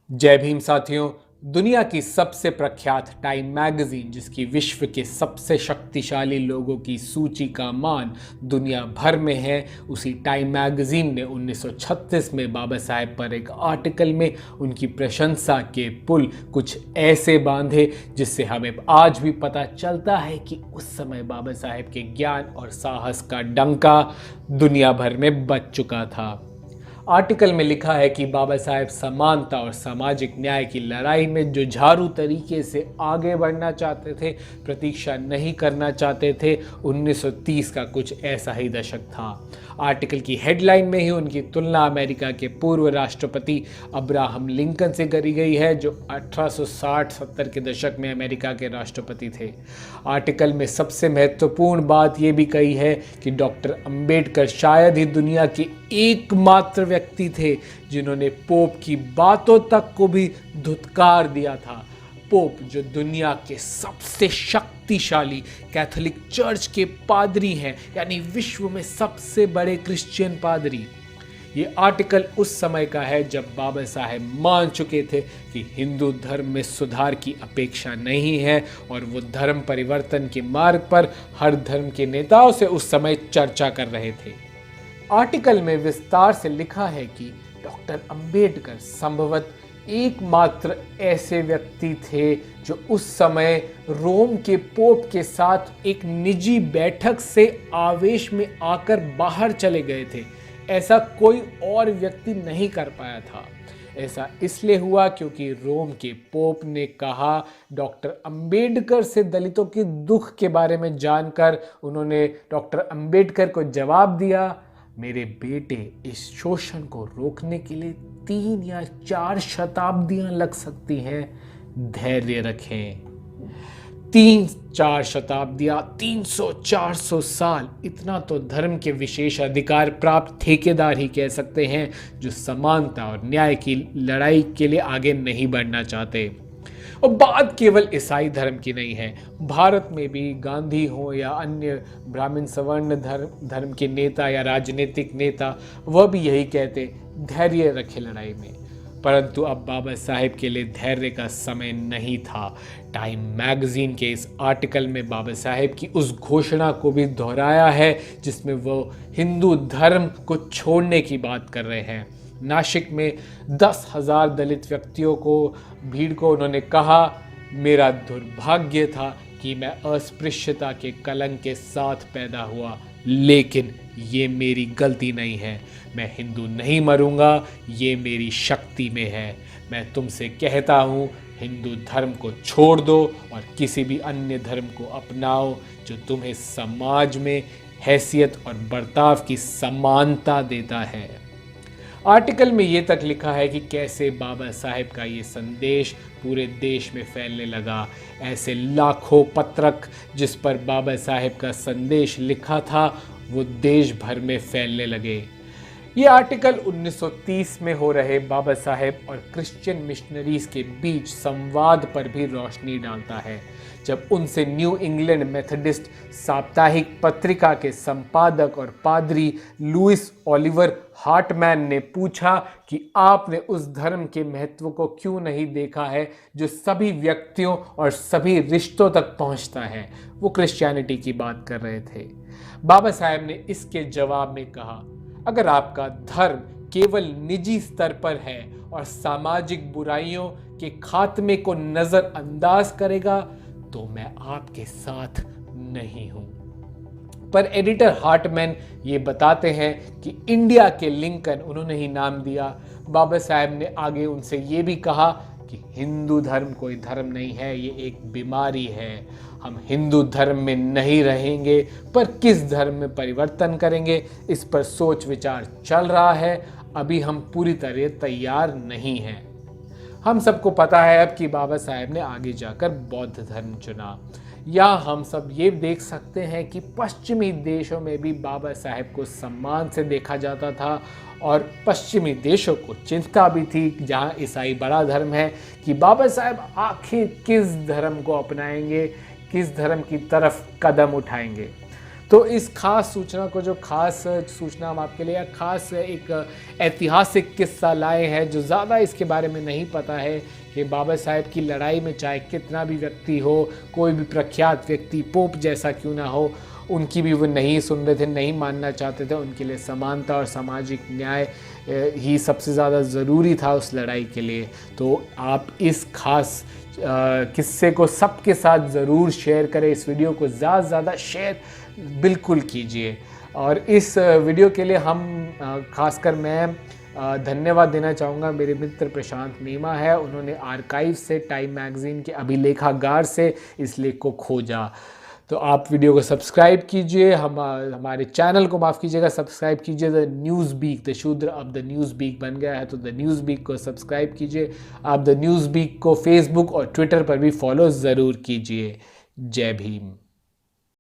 जय भीम साथियों। दुनिया की सबसे प्रख्यात टाइम मैगजीन, जिसकी विश्व के सबसे शक्तिशाली लोगों की सूची का मान दुनिया भर में है, उसी टाइम मैगजीन ने 1936 में बाबा साहेब पर एक आर्टिकल में उनकी प्रशंसा के पुल कुछ ऐसे बांधे जिससे हमें आज भी पता चलता है कि उस समय बाबा साहेब के ज्ञान और साहस का डंका दुनिया भर में बज चुका था। आर्टिकल में लिखा है कि बाबा साहेब समानता और सामाजिक न्याय की लड़ाई में जुझारू तरीके से आगे बढ़ना चाहते थे, प्रतीक्षा नहीं करना चाहते थे। 1930 का कुछ ऐसा ही दशक था। आर्टिकल की हेडलाइन में ही उनकी तुलना अमेरिका के पूर्व राष्ट्रपति अब्राहम लिंकन से करी गई है, जो 1860-70 के दशक में अमेरिका के राष्ट्रपति थे। आर्टिकल में सबसे महत्वपूर्ण बात यह भी कही है कि डॉक्टर अंबेडकर शायद ही दुनिया के एकमात्र व्यक्ति थे जिन्होंने पोप की बातों तक को भी धुतकार दिया था। पोप, जो दुनिया के सबसे शक्तिशाली कैथोलिक चर्च के पादरी हैं, यानी विश्व में सबसे बड़े क्रिश्चियन पादरी। ये आर्टिकल उस समय का है जब बाबा साहेब मान चुके थे कि हिंदू धर्म में सुधार की अपेक्षा नहीं है, और वो धर्म परिवर्तन के मार्ग पर हर धर्म के नेताओं से उस समय चर्चा कर रहे थे। आर्टिकल में विस्तार से लिखा है कि डॉक्टर अंबेडकर संभवतः एकमात्र ऐसे व्यक्ति थे जो उस समय रोम के पोप के साथ एक निजी बैठक से आवेश में आकर बाहर चले गए थे। ऐसा कोई और व्यक्ति नहीं कर पाया था। ऐसा इसलिए हुआ क्योंकि रोम के पोप ने कहा, डॉक्टर अंबेडकर से दलितों के दुख के बारे में जानकर उन्होंने डॉक्टर अंबेडकर को जवाब दिया, मेरे बेटे, इस शोषण को रोकने के लिए 3 या 4 शताब्दियां लग सकती हैं, धैर्य रखें। 3-4 शताब्दियां, 300-400 साल, इतना तो धर्म के विशेष अधिकार प्राप्त ठेकेदार ही कह सकते हैं जो समानता और न्याय की लड़ाई के लिए आगे नहीं बढ़ना चाहते। और बात केवल ईसाई धर्म की नहीं है। भारत में भी गांधी हो या अन्य ब्राह्मण सवर्ण धर्म के नेता या राजनीतिक नेता, वह भी यही कहते, धैर्य रखे लड़ाई में। परंतु अब बाबा साहेब के लिए धैर्य का समय नहीं था। टाइम मैगजीन के इस आर्टिकल में बाबा साहेब की उस घोषणा को भी दोहराया है जिसमें वो हिंदू धर्म को छोड़ने की बात कर रहे हैं। नासिक में 10,000 दलित व्यक्तियों को भीड़ को उन्होंने कहा, मेरा दुर्भाग्य था कि मैं अस्पृश्यता के कलंक के साथ पैदा हुआ, लेकिन ये मेरी गलती नहीं है। मैं हिंदू नहीं मरूंगा, ये मेरी शक्ति में है। मैं तुमसे कहता हूँ, हिंदू धर्म को छोड़ दो और किसी भी अन्य धर्म को अपनाओ जो तुम्हें समाज में हैसियत और बर्ताव की समानता देता है। आर्टिकल में ये तक लिखा है कि कैसे बाबा साहेब का ये संदेश पूरे देश में फैलने लगा। ऐसे लाखों पत्रक जिस पर बाबा साहेब का संदेश लिखा था, वो देश भर में फैलने लगे। ये आर्टिकल 1930 में हो रहे बाबा साहेब और क्रिश्चियन मिशनरीज के बीच संवाद पर भी रोशनी डालता है। जब उनसे न्यू इंग्लैंड मेथोडिस्ट साप्ताहिक पत्रिका के संपादक और पादरी लुइस ओलिवर हार्टमैन ने पूछा कि आपने उस धर्म के महत्व को क्यों नहीं देखा है जो सभी व्यक्तियों और सभी रिश्तों तक पहुंचता है, वो क्रिश्चियनिटी की बात कर रहे थे। बाबा साहेब ने इसके जवाब में कहा, अगर आपका धर्म केवल निजी स्तर पर है और सामाजिक बुराइयों के खात्मे को नजरअंदाज करेगा तो मैं आपके साथ नहीं हूं। पर एडिटर हार्टमैन ये बताते हैं कि इंडिया के लिंकन, उन्होंने ही नाम दिया, बाबा साहेब ने आगे उनसे ये भी कहा कि हिंदू धर्म कोई धर्म नहीं है, ये एक बीमारी है। हम हिंदू धर्म में नहीं रहेंगे, पर किस धर्म में परिवर्तन करेंगे इस पर सोच विचार चल रहा है। अभी हम पूरी तरह तैयार नहीं हैं। हम सबको पता है अब कि बाबा साहेब ने आगे जाकर बौद्ध धर्म चुना। या हम सब ये देख सकते हैं कि पश्चिमी देशों में भी बाबा साहेब को सम्मान से देखा जाता था, और पश्चिमी देशों को चिंता भी थी, जहां ईसाई बड़ा धर्म है, कि बाबा साहेब आखिर किस धर्म को अपनाएंगे, किस धर्म की तरफ कदम उठाएंगे। तो इस खास सूचना को, जो खास सूचना हम आपके लिए खास एक ऐतिहासिक किस्सा लाए हैं, जो ज़्यादा इसके बारे में नहीं पता है कि बाबा साहेब की लड़ाई में चाहे कितना भी व्यक्ति हो, कोई भी प्रख्यात व्यक्ति, पोप जैसा क्यों ना हो, उनकी भी वो नहीं सुन रहे थे, नहीं मानना चाहते थे। उनके लिए समानता और सामाजिक न्याय ही सबसे ज़्यादा ज़रूरी था उस लड़ाई के लिए। तो आप इस खास किस्से को सबके साथ ज़रूर शेयर करें, इस वीडियो को ज़्यादा से ज़्यादा शेयर बिल्कुल कीजिए। और इस वीडियो के लिए हम खासकर मैं धन्यवाद देना चाहूँगा मेरे मित्र प्रशांत नीमा है। उन्होंने आर्काइव से, टाइम मैगज़ीन के अभिलेखागार से इस लेख को खोजा। तो आप वीडियो को सब्सक्राइब कीजिए, हमारे चैनल को माफ़ कीजिएगा, सब्सक्राइब कीजिए। द न्यूज़ बीक, द शूद्र अब द न्यूज़ बीक बन गया है, तो द न्यूज़ बीक को सब्सक्राइब कीजिए। आप द न्यूज़ बीक को फेसबुक और ट्विटर पर भी फॉलो ज़रूर कीजिए। जय भीम।